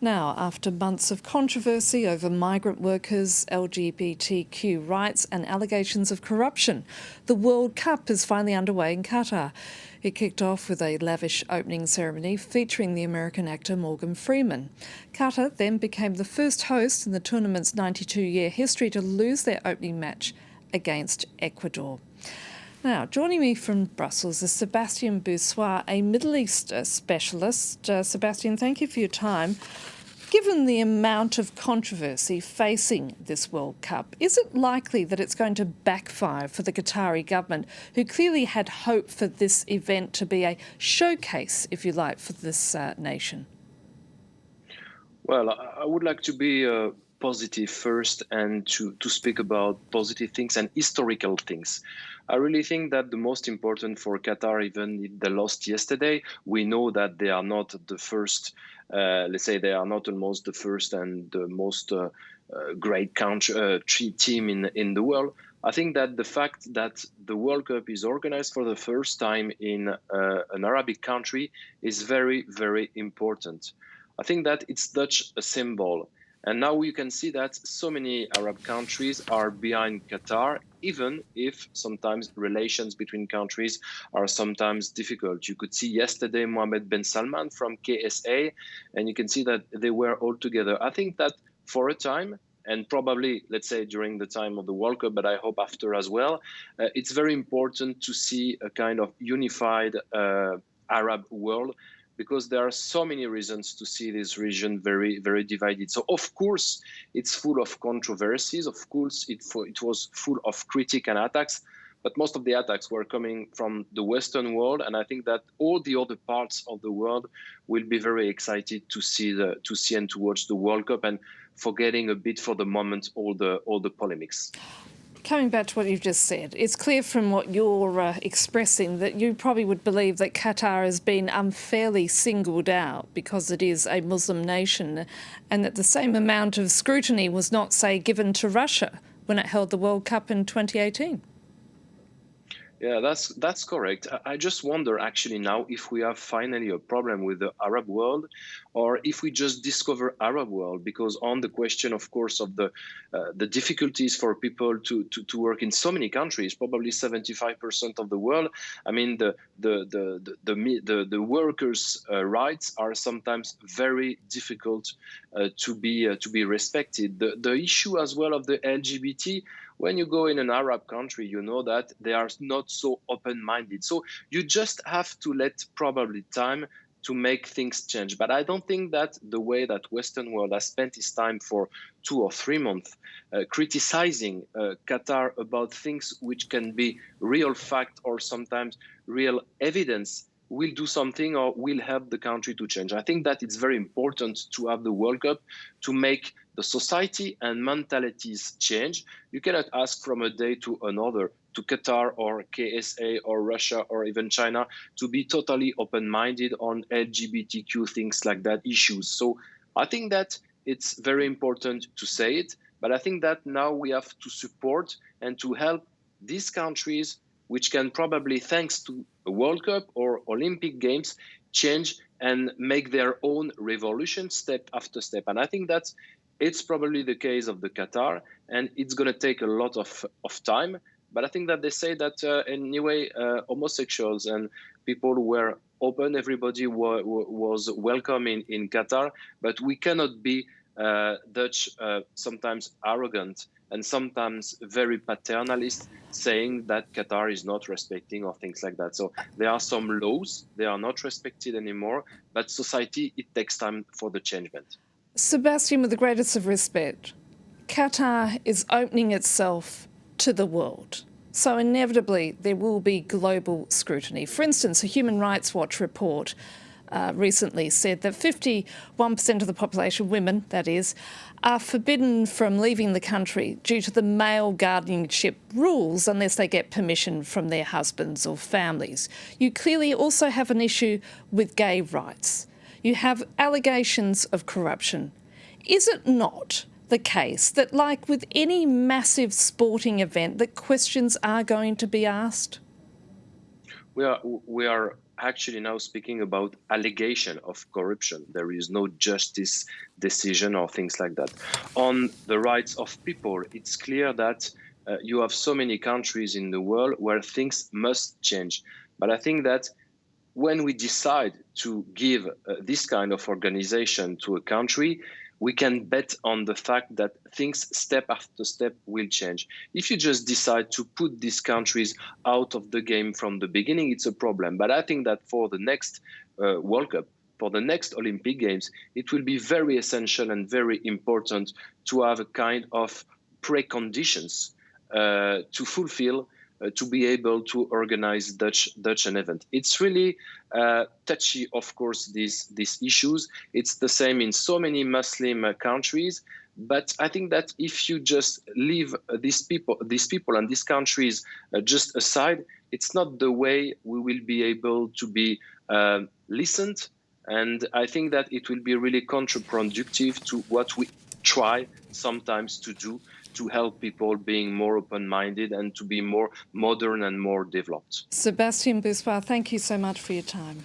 Now, after months of controversy over migrant workers, LGBTQ rights and allegations of corruption, the World Cup is finally underway in Qatar. It kicked off with a lavish opening ceremony featuring the American actor Morgan Freeman. Qatar then became the first host in the tournament's 92-year history to lose their opening match against Ecuador. Now, joining me from Brussels is Sébastien Boussois, a Middle East specialist. Sébastien, thank you for your time. Given the amount of controversy facing this World Cup, is it likely that it's going to backfire for the Qatari government, who clearly had hope for this event to be a showcase, if you like, for this nation? Well, I would like to be positive first and to speak about positive things and historical things. I really think that the most important for Qatar, even if they lost yesterday, we know that they are not the first, let's say they are not almost the first and the most great country, team in the world. I think that the fact that the World Cup is organized for the first time in an Arabic country is very, very important. I think that it's such a symbol. And now you can see that so many Arab countries are behind Qatar, even if sometimes relations between countries are sometimes difficult. You could see yesterday Mohammed bin Salman from KSA, and you can see that they were all together. I think that for a time, and probably, let's say, during the time of the World Cup, but I hope after as well, it's very important to see a kind of unified Arab world, because there are so many reasons to see this region very, very divided. So, of course, it's full of controversies. Of course, it was full of critique and attacks. But most of the attacks were coming from the Western world. And I think that all the other parts of the world will be very excited to see and to watch the World Cup, and forgetting a bit for the moment all the polemics. Coming back to what you've just said, it's clear from what you're expressing that you probably would believe that Qatar has been unfairly singled out because it is a Muslim nation, and that the same amount of scrutiny was not, say, given to Russia when it held the World Cup in 2018. Yeah, that's correct. I just wonder actually now if we have finally a problem with the Arab world, or if we just discover Arab world, because on the question, of course, of the difficulties for people to work in so many countries, probably 75% of the world. I mean, the workers' rights are sometimes very difficult to be respected. The issue as well of the LGBT. When you go in an Arab country, you know that they are not so open-minded. So you just have to let probably time to make things change. But I don't think that the way that Western world has spent its time for 2 or 3 months criticizing Qatar about things which can be real fact or sometimes real evidence will do something or will help the country to change. I think that it's very important to have the World Cup to make the society and mentalities change. You cannot ask from a day to another to Qatar or KSA or Russia or even China to be totally open-minded on LGBTQ things like that issues. So I think that it's very important to say it, but I think that now we have to support and to help these countries, which can probably, thanks to a World Cup or Olympic Games, change and make their own revolution step after step. And I think that it's probably the case of the Qatar, and it's going to take a lot of time. But I think that they say that anyway, homosexuals and people who were open, everybody was welcome in Qatar. But we cannot be Dutch, sometimes arrogant and sometimes very paternalist, saying that Qatar is not respecting or things like that. So there are some laws, they are not respected anymore, but society, it takes time for the changement. Sébastien, with the greatest of respect, Qatar is opening itself to the world. So inevitably there will be global scrutiny. For instance, a Human Rights Watch report recently said that 51% of the population, women that is, are forbidden from leaving the country due to the male guardianship rules unless they get permission from their husbands or families. You clearly also have an issue with gay rights. You have allegations of corruption. Is it not the case that, like with any massive sporting event, that questions are going to be asked? We are actually now speaking about allegation of corruption. There is no justice decision or things like that. On the rights of people, it's clear that you have so many countries in the world where things must change. But I think that when we decide to give this kind of organization to a country, we can bet on the fact that things step after step will change. If you just decide to put these countries out of the game from the beginning, it's a problem. But I think that for the next World Cup, for the next Olympic Games, it will be very essential and very important to have a kind of preconditions to fulfill to be able to organize Dutch an event. It's really touchy, of course, these issues. It's the same in so many Muslim countries. But I think that if you just leave these people and these countries just aside, it's not the way we will be able to be listened. And I think that it will be really counterproductive to what we try sometimes to do to help people being more open-minded and to be more modern and more developed. Sébastien Boussois, thank you so much for your time.